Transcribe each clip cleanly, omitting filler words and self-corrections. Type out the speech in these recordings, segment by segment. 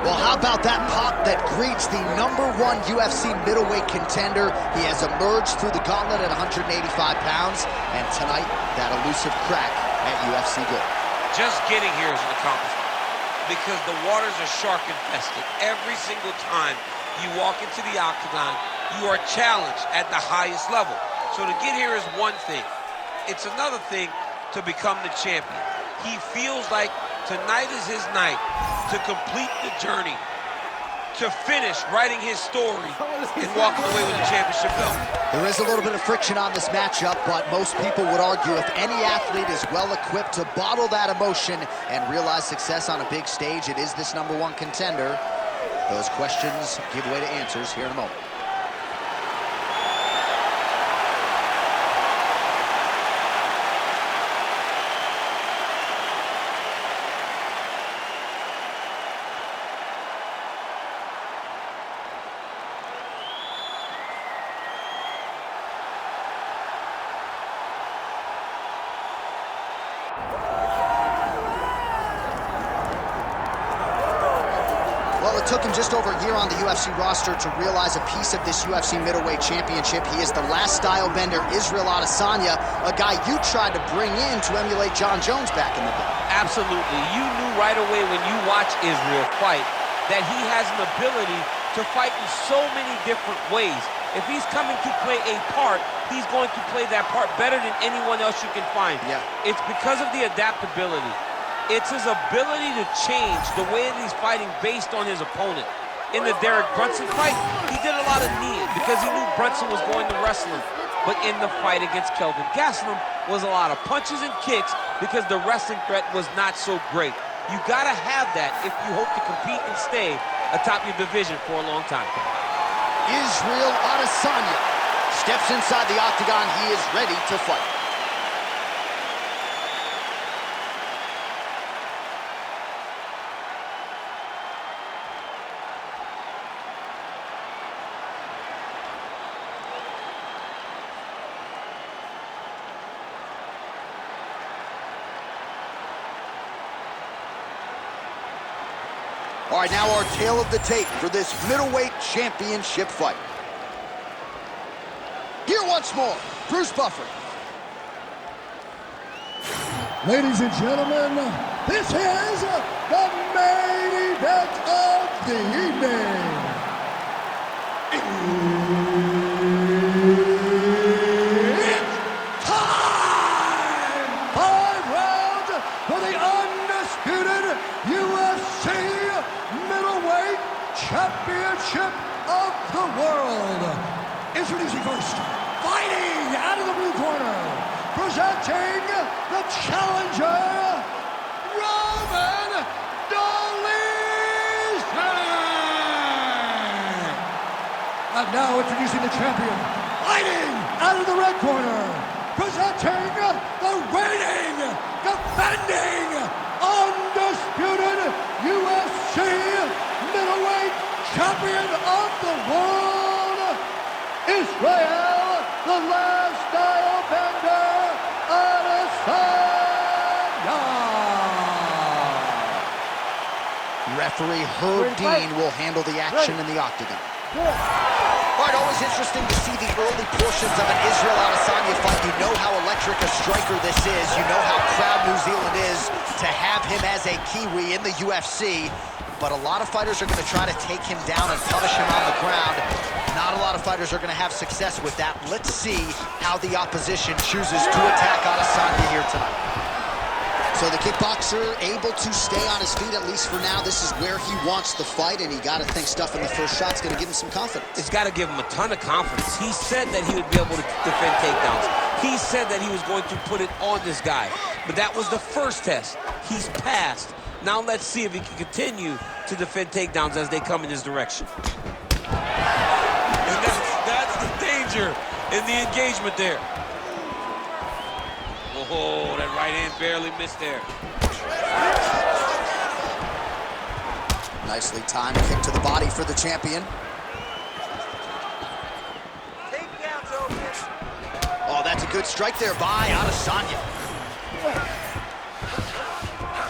Well, how about that pop that greets the #1 UFC middleweight contender? He has emerged through the gauntlet at 185 pounds, and tonight, that elusive crack at UFC Gold. Just getting here is an accomplishment because the waters are shark infested. Every single time you walk into the octagon, you are challenged at the highest level. So to get here is one thing. It's another thing to become the champion. He feels like tonight is his night to complete the journey, to finish writing his story and walking away with the championship belt. There is a little bit of friction on this matchup, but most people would argue if any athlete is well equipped to bottle that emotion and realize success on a big stage, it is this #1 contender. Those questions give way to answers here in a moment. Well, it took him just over a year on the UFC roster to realize a piece of this UFC middleweight championship. He is the last style bender, Israel Adesanya, a guy you tried to bring in to emulate John Jones back in the day. Absolutely. You knew right away when you watch Israel fight that he has an ability to fight in so many different ways. If he's coming to play a part, he's going to play that part better than anyone else you can find. Yeah. It's because of the adaptability. It's his ability to change the way that he's fighting based on his opponent. In the Derek Brunson fight, he did a lot of kneeing because he knew Brunson was going to wrestle him. But in the fight against Kelvin Gastelum was a lot of punches and kicks because the wrestling threat was not so great. You gotta have that if you hope to compete and stay atop your division for a long time. Israel Adesanya steps inside the octagon. He is ready to fight. All right, now our tale of the tape for this middleweight championship fight. Here once more, Bruce Buffer. Ladies and gentlemen, this is the main event of the evening. It's time! 5 rounds for the undisputed UFC middleweight championship of the world. Introducing first, fighting out of the blue corner, presenting the challenger, Roman Dolidze. And now introducing the champion, fighting out of the red corner, presenting the reigning, defending, undisputed UFC middleweight champion of the world, Israel, the last style bender, Adesanya. Referee Herb Dean will handle the action in the octagon. All right, always interesting to see the early portions of an Israel Adesanya fight. You know how electric a striker this is. You know how proud New Zealand is to have him as a Kiwi in the UFC. But a lot of fighters are going to try to take him down and punish him on the ground. Not a lot of fighters are going to have success with that. Let's see how the opposition chooses to attack Adesanya here tonight. So the kickboxer able to stay on his feet, at least for now. This is where he wants the fight, and you got to think stuff in the first shot's going to give him some confidence. It's got to give him a ton of confidence. He said that he would be able to defend takedowns. He said that he was going to put it on this guy. But that was the first test. He's passed. Now let's see if he can continue to defend takedowns as they come in his direction. And that's the danger in the engagement there. Oh, that right hand barely missed there. Nicely timed kick to the body for the champion. Oh, that's a good good strike there by Adesanya.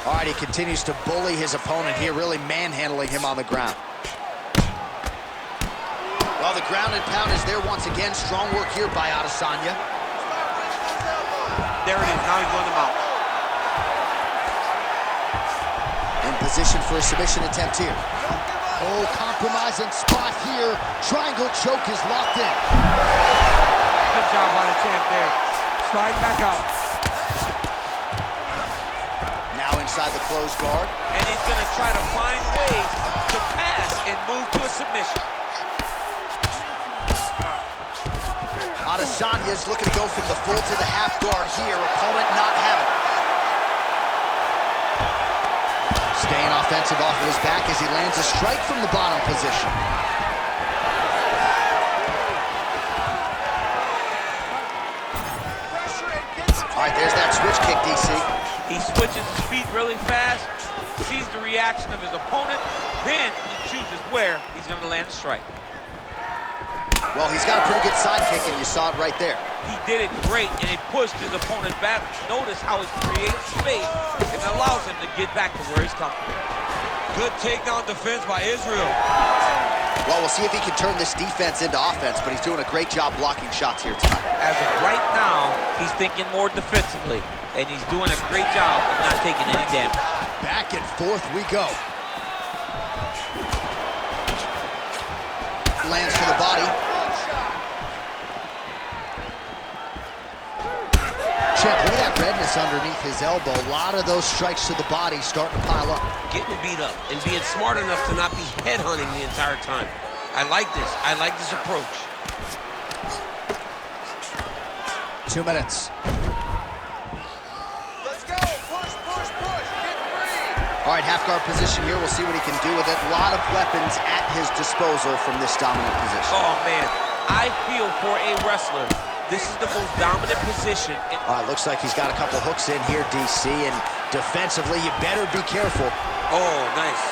All right, he continues to bully his opponent here, really manhandling him on the ground. Well, the ground and pound is there once again. Strong work here by Adesanya. There it is, now he's on the mount. In position for a submission attempt here. Oh, compromising spot here. Triangle choke is locked in. Good job by the champ there. Sliding back out. Now inside the closed guard. And he's going to try to find ways to pass and move to a submission. Adesanya is looking to go from the full to the half guard here. Opponent not having it. Staying offensive off of his back as he lands a strike from the bottom position. All right, there's that switch kick, DC. He switches his feet really fast, sees the reaction of his opponent, then he chooses where he's going to land a strike. Well, he's got a pretty good side kick, and you saw it right there. He did it great, and it pushed his opponent back. Notice how it creates space and allows him to get back to where he's coming from. Good takedown defense by Israel. Well, we'll see if he can turn this defense into offense, but he's doing a great job blocking shots here tonight. As of right now, he's thinking more defensively, and he's doing a great job of not taking any damage. Back and forth we go. Lands to the body. Check, look at that redness underneath his elbow. A lot of those strikes to the body starting to pile up. Getting beat up and being smart enough to not be headhunting the entire time. I like this. I like this approach. 2 minutes. Let's go. Push, push, push. Get free. All right, half guard position here. We'll see what he can do with it. A lot of weapons at his disposal from this dominant position. Oh, man. I feel for a wrestler, this is the most dominant position. Looks like he's got a couple hooks in here, DC, and defensively, you better be careful. Oh, nice.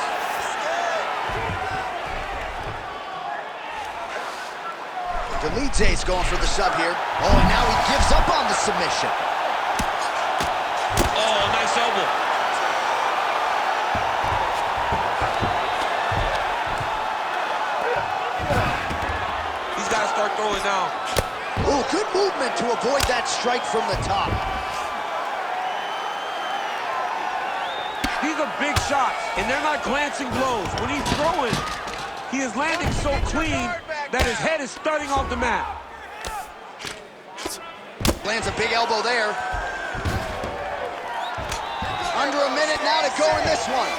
Dolidze's going for the sub here. Oh, and now he gives up on the submission. Oh, nice elbow. He's got to start throwing now. Oh, good movement to avoid that strike from the top. These are big shots, and they're not glancing blows. When he's throwing, he is landing so clean that his head is starting off the mat. Lands a big elbow there. Under a minute now to go in this one.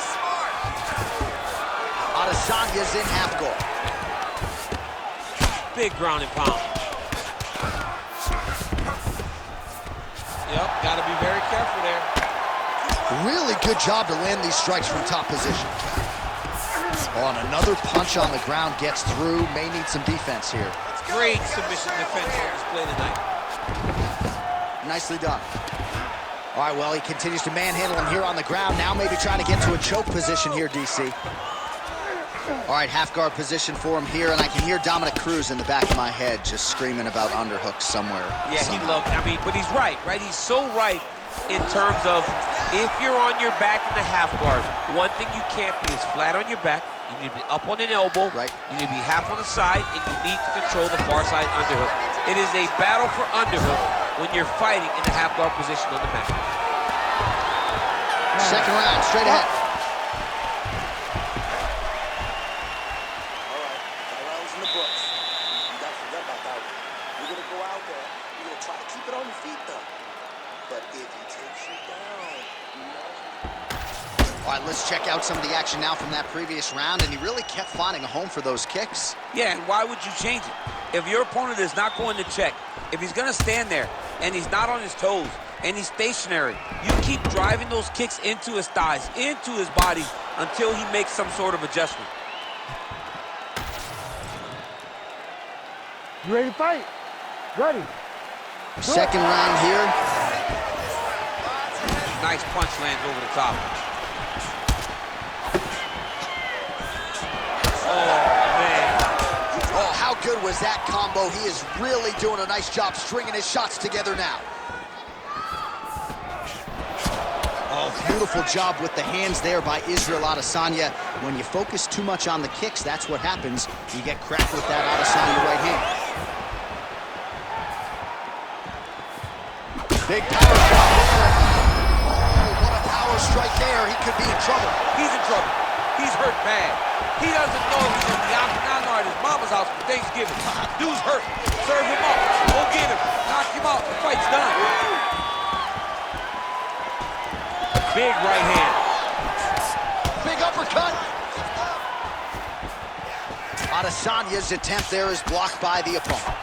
Adesanya's in half guard. Big ground and pound. Yep, got to be very careful there. Really good job to land these strikes from top position. Oh, and another punch on the ground gets through. May need some defense here. Great submission defense on display tonight. Nicely done. All right, well, he continues to manhandle him here on the ground. Now maybe trying to get to a choke position here, DC. All right, half guard position for him here, and I can hear Dominic Cruz in the back of my head just screaming about underhooks somewhere. Yeah, he loved, I mean, but he's right? He's so right in terms of if you're on your back in the half guard, one thing you can't be is flat on your back. You need to be up on an elbow. Right. You need to be half on the side, and you need to control the far side underhook. It is a battle for underhook when you're fighting in the half guard position on the mat. Second round, straight ahead. All right, let's check out some of the action now from that previous round, and he really kept finding a home for those kicks. Yeah, and why would you change it? If your opponent is not going to check, if he's going to stand there and he's not on his toes and he's stationary, you keep driving those kicks into his thighs, into his body until he makes some sort of adjustment. You ready to fight? Ready. Second round here. Nice punch lands over the top. Oh, how good was is that combo. He is really doing a nice job stringing his shots together now. Oh, beautiful job with the hands there by Israel Adesanya. When you focus too much on the kicks, that's what happens. You get cracked with that Adesanya right hand. Big power shot. Oh, what a power strike there. He could be in trouble. He's in trouble. He's hurt bad. He doesn't know if he's in the octagon or at his mama's house for Thanksgiving. Dude's hurt. Serve him up. Go get him. Knock him out. The fight's done. Big right hand. Big uppercut. Adesanya's attempt there is blocked by the opponent.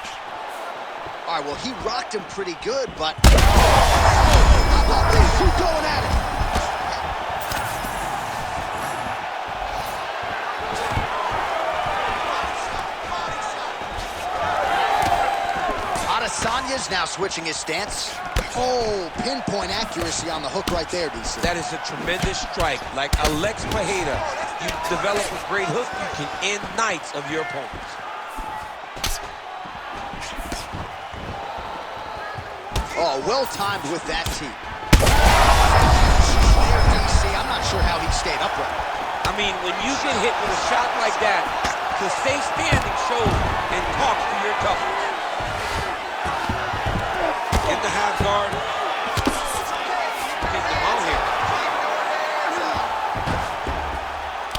All right, well, he rocked him pretty good, but... How about these two going at it? Adesanya's now switching his stance. Oh, pinpoint accuracy on the hook right there, DC. That is a tremendous strike. Like Alex Pereira, you develop a great hook, you can end nights of your opponents. Oh, well-timed with that team. There, DC, I'm not sure how he stayed upright. I mean, when you get hit with a shot like that, to stay standing shows and talks to your toughness. In the half guard. Get them out here.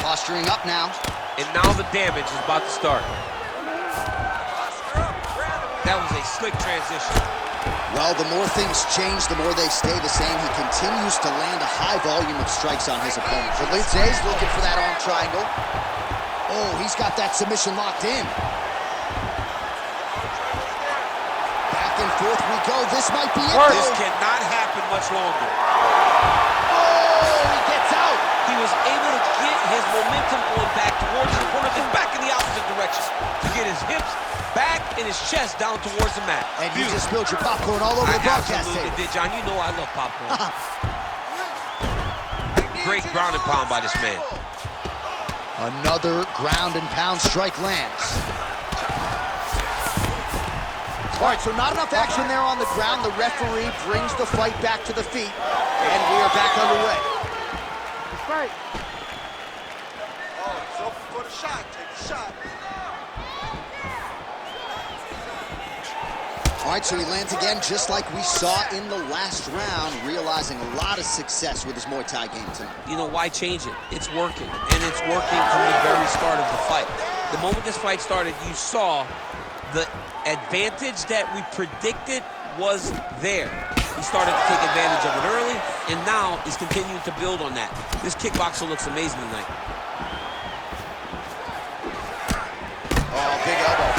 Posturing up now. And now the damage is about to start. That was a slick transition. Well, the more things change, the more they stay the same. He continues to land a high volume of strikes on his opponent. Dolidze's looking for that arm triangle. Oh, he's got that submission locked in. Back and forth we go. This might be it. This cannot happen much longer. Oh, he gets out. He was able to get his momentum going back towards his opponent and back in the opposite direction to get his hips back and his chest down towards the mat. And you just spilled your popcorn all over the broadcast table. I absolutely did, John. You know I love popcorn. Great ground and pound by this man. Another ground and pound strike lands. All right, so not enough action there on the ground. The referee brings the fight back to the feet, and we are back underway. That's right. Oh, it's open for the shot. Take the shot. All right, so he lands again just like we saw in the last round, realizing a lot of success with his Muay Thai game tonight. You know, why change it? It's working, and it's working from the very start of the fight. The moment this fight started, you saw the advantage that we predicted was there. He started to take advantage of it early, and now he's continuing to build on that. This kickboxer looks amazing tonight. Oh, big elbow.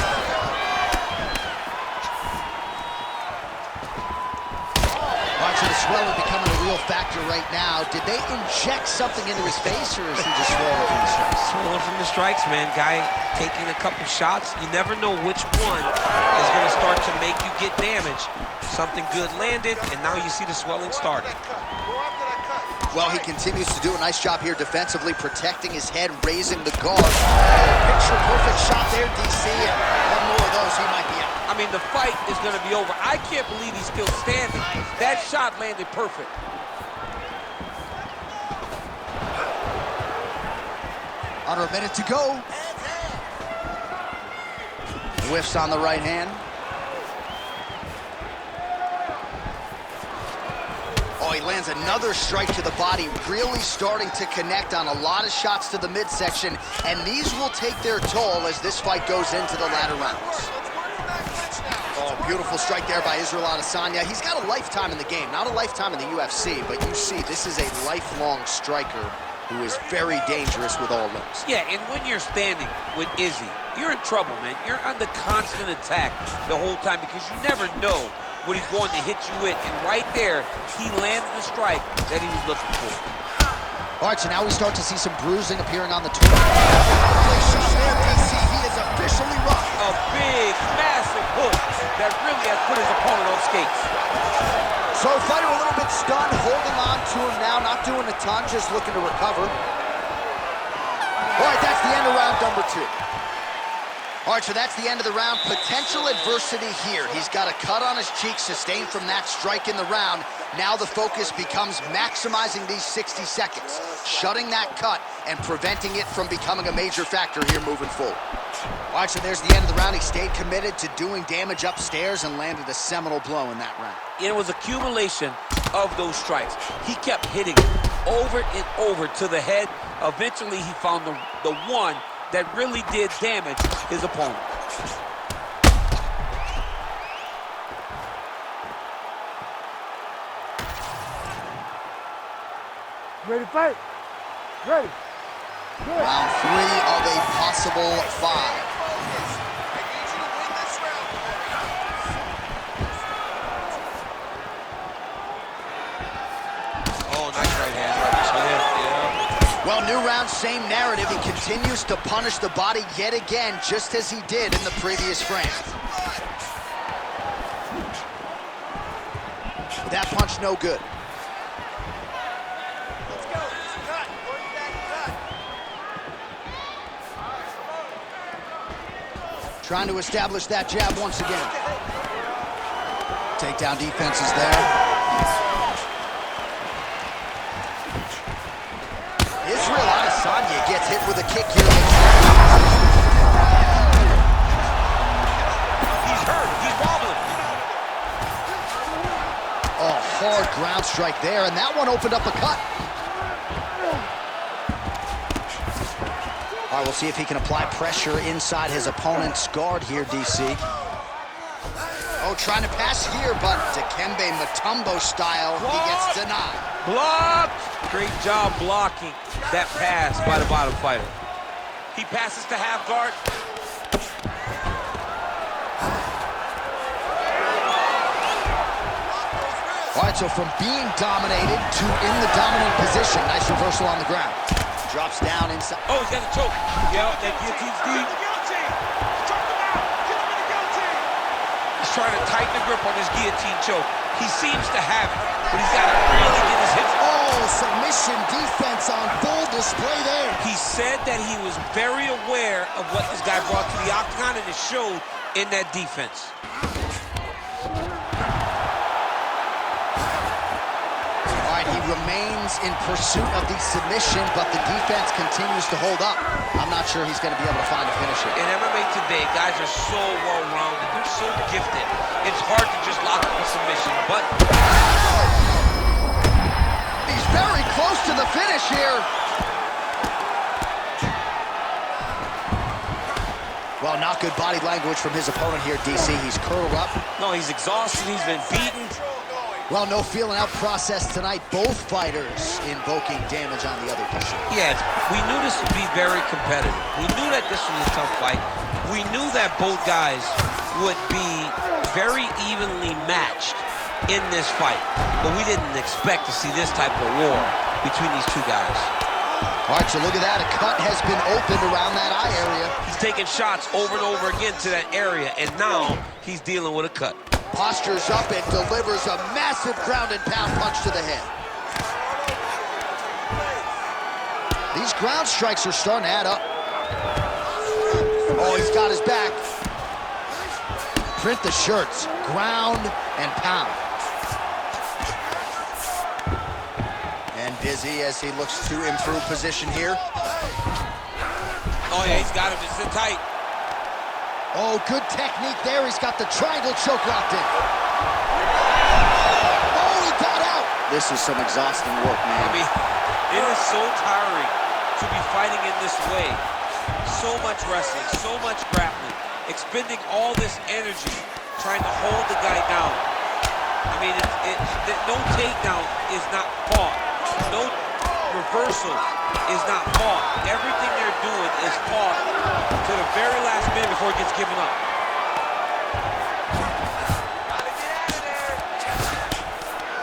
Watch the swelling becoming a real factor right now. Did they inject something into his face, or is he just swollen from the strikes? Swollen from the strikes, man. Guy taking a couple shots. You never know which one is going to start to make you get damage. Something good landed, and now you see the swelling starting. Well, he continues to do a nice job here defensively, protecting his head, raising the guard. Picture-perfect shot there, DC, and one more of those, he might be out. I mean, the fight is going to be over. I can't believe he's still standing. That shot landed perfect. Under a minute to go. Whiffs on the right hand. Oh, he lands another strike to the body, really starting to connect on a lot of shots to the midsection, and these will take their toll as this fight goes into the latter rounds. Oh, beautiful strike there by Israel Adesanya. He's got a lifetime in the game, not a lifetime in the UFC, but you see, this is a lifelong striker who is very dangerous with all limbs. Yeah, and when you're standing with Izzy, you're in trouble, man. You're under constant attack the whole time because you never know what he's going to hit you with. And right there, he landed the strike that he was looking for. All right, so now we start to see some bruising appearing on the tournament. There, DC, he is officially rocked. A big, massive hook that really has put his opponent on skates. So fighter a little bit stunned, holding on to him now, not doing a ton, just looking to recover. All right, that's the end of round number 2. All right, so that's the end of the round. Potential adversity here. He's got a cut on his cheek sustained from that strike in the round. Now the focus becomes maximizing these 60 seconds, shutting that cut and preventing it from becoming a major factor here moving forward. All right, so there's the end of the round. He stayed committed to doing damage upstairs and landed a seminal blow in that round. It was accumulation of those strikes. He kept hitting it over and over to the head. Eventually, he found the one that really did damage his opponent. Ready to fight? Ready. Good. Round 3 of a possible 5. Oh, nice right hand. Yeah. Well, new round, same narrative. He continues to punish the body yet again, just as he did in the previous frame. That punch no good. Let's go. It's cut. Work that cut. Trying to establish that jab once again. Takedown defense is there. Israel Adesanya gets hit with a kick here. He's hurt. He's wobbling. Oh, hard ground strike there, and that one opened up a cut. All right, we'll see if he can apply pressure inside his opponent's guard here, DC. Oh, trying to pass here, but Dikembe Mutombo style, he gets denied. Blocked. Great job blocking that pass by the bottom fighter. He passes to half guard. All right, so from being dominated to in the dominant position. Nice reversal on the ground. Drops down inside. Oh, he's got a choke. Yeah, that guillotine's deep. He's trying to tighten the grip on his guillotine choke. He seems to have it, but he's got to really get his hips. Oh, submission defense on full display there. He said that he was very aware of what this guy brought to the octagon, and it showed in that defense. All right, he remains in pursuit of the submission, but the defense continues to hold up. I'm not sure he's going to be able to find a finisher. In MMA today, guys are so well-rounded. They're so gifted. It's hard to just lock up a submission, but... He's very close to the finish here. Well, not good body language from his opponent here, DC. He's curled up. No, he's exhausted. He's been beaten. Well, no feeling out process tonight. Both fighters invoking damage on the other person. Yeah, we knew this would be very competitive. We knew that this was a tough fight. We knew that both guys would be very evenly matched in this fight. But we didn't expect to see this type of war between these two guys. All right, so look at that. A cut has been opened around that eye area. He's taking shots over and over again to that area, and now he's dealing with a cut. Postures up and delivers a massive ground and pound punch to the head. These ground strikes are starting to add up. Oh, he's got his back. Print the shirts. Ground and pound. And busy as he looks to improve position here. Oh, yeah, he's got him. It's in tight. Oh, good technique there. He's got the triangle choke locked in. Oh, he got out. This is some exhausting work, man. I mean, it is so tiring to be fighting in this way. So much wrestling, so much grappling, expending all this energy trying to hold the guy down. I mean, no takedown is not fought. No reversal is not fought. Everything they're doing is fought to the very last minute before it gets given up.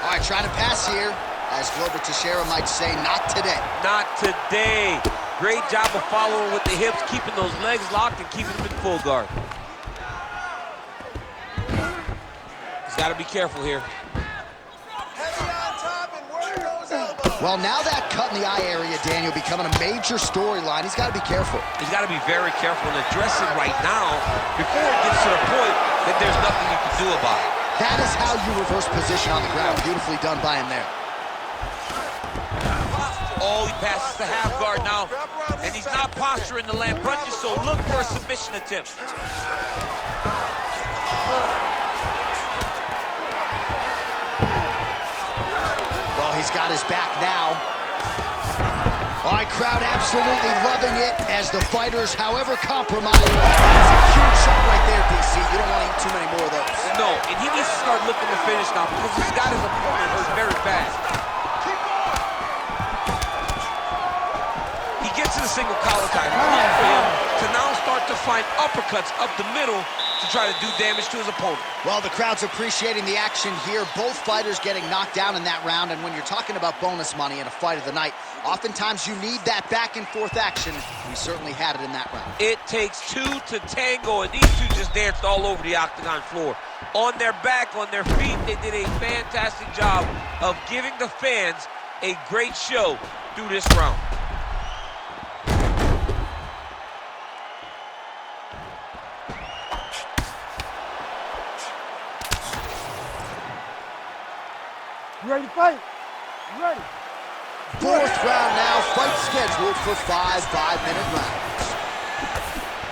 All right, trying to pass here. As Glover Teixeira might say, not today. Not today. Great job of following with the hips, keeping those legs locked and keeping them in full guard. He's got to be careful here. Heavy on top and work those elbows. Well, now that cut in the eye area, Daniel, becoming a major storyline. He's got to be careful. He's got to be very careful and address it right now before it gets to the point that there's nothing you can do about it. That is how you reverse position on the ground. Beautifully done by him there. Oh, he passes the half guard now, and he's not posturing to land punches, so look for a submission attempt. Well, he's got his back now. All right, crowd absolutely loving it as the fighters, however compromised. That's a huge shot right there, DC. You don't want to eat too many more of those. No, and he needs to start looking to finish now because he's got his opponent hurt very bad. He gets to the single collar tie. Look for him to now start to find uppercuts up the middle to try to do damage to his opponent. Well, the crowd's appreciating the action here. Both fighters getting knocked down in that round, and when you're talking about bonus money in a fight of the night, oftentimes you need that back and forth action. We certainly had it in that round. It takes two to tango, and these two just danced all over the octagon floor. On their back, on their feet, they did a fantastic job of giving the fans a great show through this round. You ready to fight? You ready? Fourth round now, fight scheduled for 5 5-minute rounds.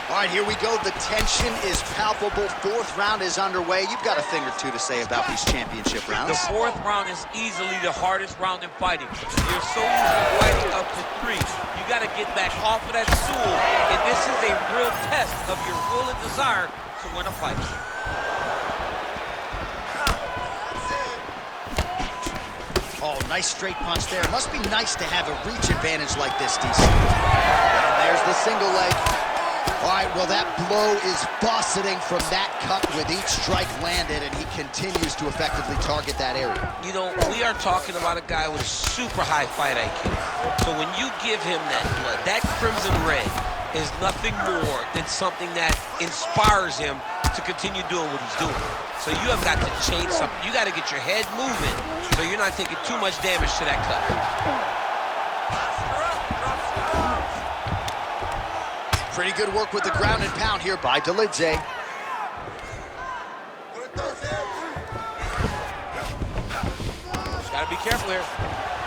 All right, here we go. The tension is palpable. Fourth round is underway. You've got a thing or two to say about these championship rounds. The fourth round is easily the hardest round in fighting. You're so used to fighting up to 3. You got to get back off of that stool, and this is a real test of your will and desire to win a fight. Oh, nice straight punch there. Must be nice to have a reach advantage like this, DC. And there's the single leg. All right, well, that blow is buffeting from that cut with each strike landed, and he continues to effectively target that area. You know, we are talking about a guy with a super high fight IQ. So when you give him that blood, that crimson red is nothing more than something that inspires him to continue doing what he's doing. So you have got to change something. You got to get your head moving so you're not taking too much damage to that cut. Pretty good work with the ground and pound here by Dolidze. Got to be careful here.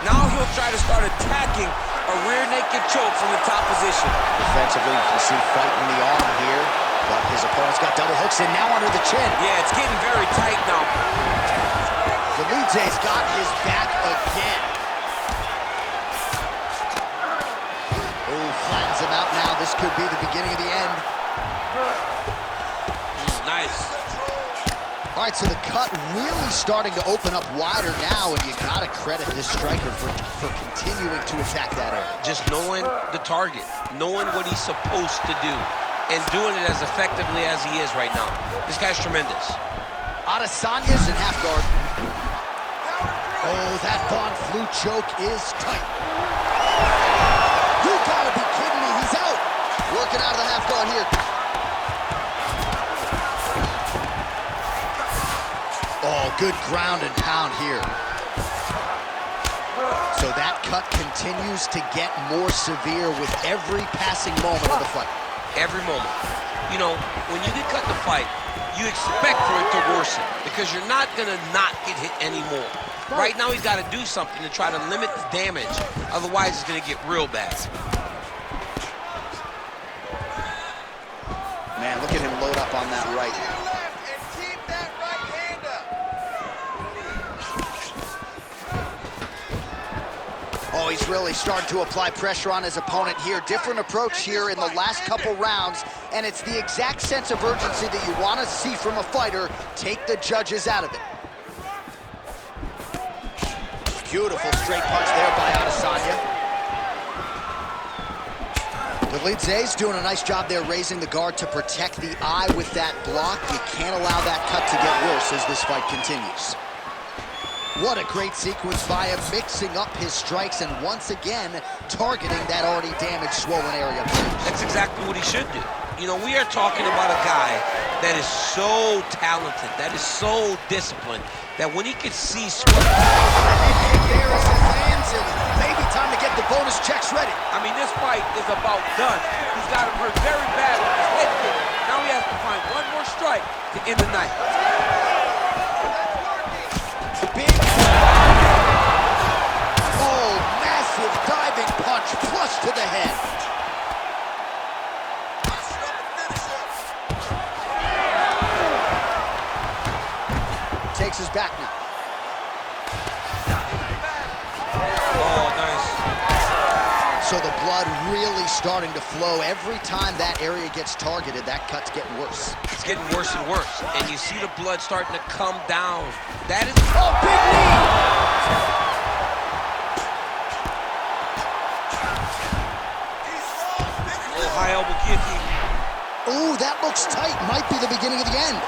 Now he'll try to start attacking a rear naked choke from the top position. Defensively, you can see fighting the arm here, but his opponent's got double hooks in now under the chin. Yeah, it's getting very tight now. Dolidze's got his back again. Oh, flattens him out now. This could be the beginning of the end. Nice. All right, so the cut really starting to open up wider now, and you gotta credit this striker for continuing to attack that area. Just knowing the target, knowing what he's supposed to do, and doing it as effectively as he is right now. This guy's tremendous. Adesanya's in half guard. Oh, that Von Flue choke is tight. You gotta be kidding me, he's out. Working out of the half guard here. Oh, good ground and pound here. So that cut continues to get more severe with every passing moment of the fight. Every moment. You know, when you get cut in the fight, you expect for it to worsen because you're not going to not get hit anymore. Right now, he's got to do something to try to limit the damage. Otherwise, it's going to get real bad. Man, look at him load up on that right. Oh, he's really starting to apply pressure on his opponent here. Different approach here in the last couple rounds, and it's the exact sense of urgency that you want to see from a fighter. Take the judges out of it. Beautiful straight punch there by Adesanya. Dolidze's doing a nice job there raising the guard to protect the eye with that block. You can't allow that cut to get worse as this fight continues. What a great sequence by him, mixing up his strikes and once again targeting that already damaged, swollen area. That's exactly what he should do. You know, we are talking about a guy that is so talented, that is so disciplined, that when he could see sweat... There as it lands, and time to get the bonus checks ready. I mean, this fight is about done. He's got him hurt very bad with his head kick. Now he has to find one more strike to end the night. Big. Oh, massive diving punch flush to the head. Takes his back now. Oh, nice. So the blood really starting to flow. Every time that area gets targeted, that cut's getting worse. It's getting worse and worse. And you see the blood starting to come down. That is... Oh, big knee! Oh, high elbow guillotine. Ooh, that looks tight. Might be the beginning of the end.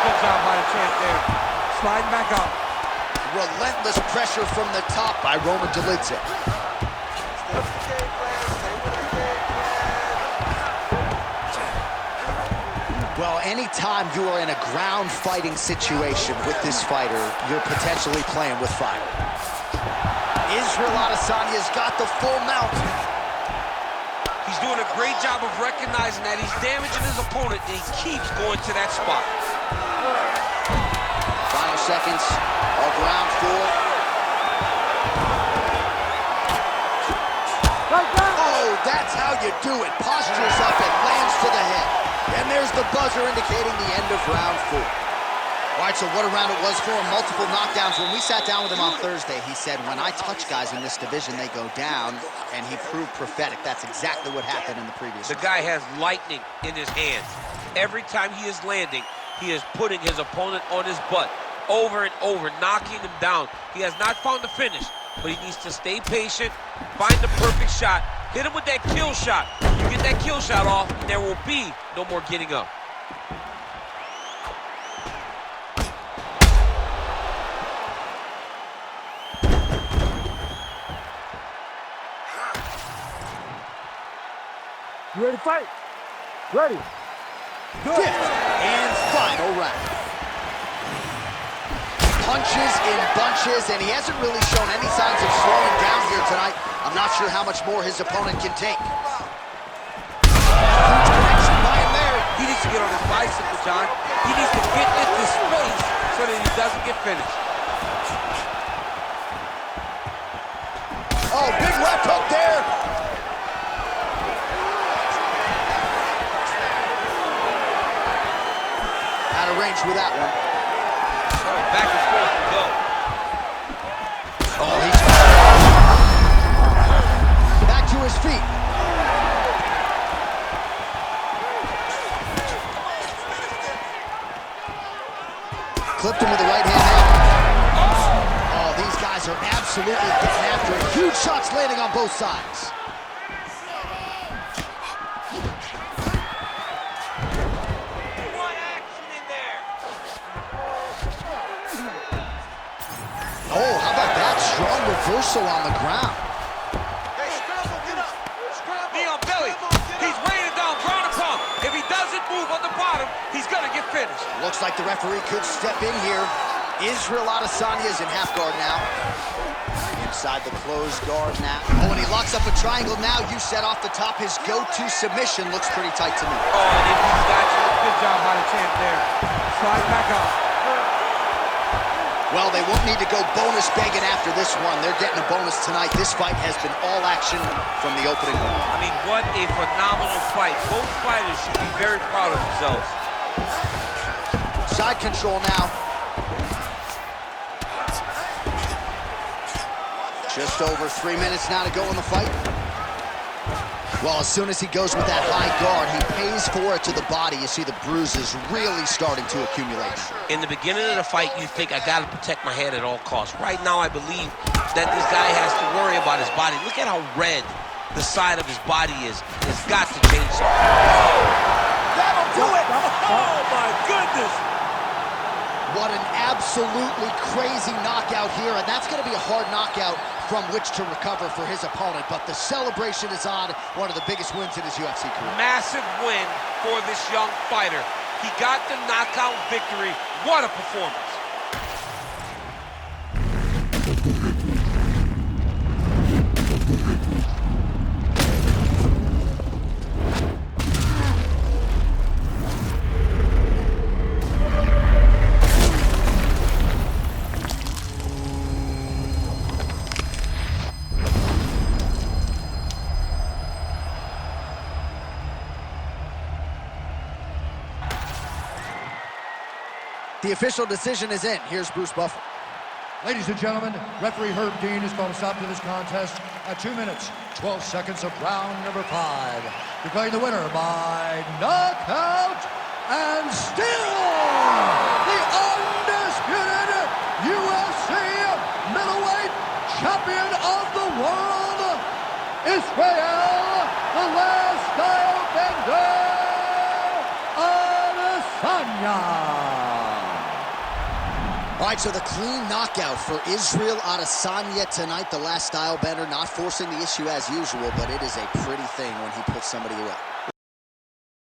Good job by the champ there. Sliding back up. Relentless pressure from the top by Dolidze. Well, anytime you are in a ground fighting situation with this fighter, you're potentially playing with fire. Israel Adesanya's got the full mount. He's doing a great job of recognizing that he's damaging his opponent, and he keeps going to that spot. Final seconds of round 4. Oh, that's how you do it. Postures up and lands to the head. And there's the buzzer indicating the end of round 4. All right, so what a round it was for him. Multiple knockdowns. When we sat down with him on Thursday, he said, when I touch guys in this division, they go down, and he proved prophetic. That's exactly what happened in the previous The round. guy has lightning in his hands. Every time he is landing, he is putting his opponent on his butt over and over, knocking him down. He has not found the finish, but he needs to stay patient, find the perfect shot, hit him with that kill shot. You get that kill shot off, and there will be no more getting up. You ready to fight? Ready. Fifth and final round. Punches in bunches, and he hasn't really shown any signs of slowing down here tonight. I'm not sure how much more his opponent can take. Huge connection by him there. He needs to get on his bicycle, John. He needs to get into space so that he doesn't get finished. Oh, big left hook there. Out of range with that one. Back and forth we go. Oh, he's back to his feet. Clipped him with the right hand now. Oh, these guys are absolutely getting after it. Huge shots landing on both sides. Oh, how about that strong reversal on the ground? Hey, scramble, get up. Scramble. Knee on belly. He's weighing it down, ground and pound. If he doesn't move on the bottom, he's gonna get finished. Looks like the referee could step in here. Israel Adesanya is in half guard now. Inside the closed guard now. Oh, and he locks up a triangle now. You said off the top, his go-to submission looks pretty tight to me. Oh, and if he's got you, good job by the champ there. Slide back up. Well, they won't need to go bonus begging after this one. They're getting a bonus tonight. This fight has been all action from the opening round. I mean, what a phenomenal fight. Both fighters should be very proud of themselves. Side control now. Just over 3 minutes now to go in the fight. Well, as soon as he goes with that high guard, he pays for it to the body. You see the bruises really starting to accumulate. In the beginning of the fight, you think, I got to protect my head at all costs. Right now, I believe that this guy has to worry about his body. Look at how red the side of his body is. It's got to change something. That'll do it! Oh, my goodness! What an absolutely crazy knockout here, and that's going to be a hard knockout from which to recover for his opponent, but the celebration is on. One of the biggest wins in his UFC career. Massive win for this young fighter. He got the knockout victory. What a performance. The official decision is in. Here's Bruce Buffer. Ladies and gentlemen, referee Herb Dean has called a stop to this contest at 2 minutes, 12 seconds of round number 5. Declaring the winner by knockout and still the undisputed UFC middleweight champion of the world, Israel, the last style bender, Adesanya. All right, so the clean knockout for Israel Adesanya tonight. The last style bender, not forcing the issue as usual, but it is a pretty thing when he puts somebody away.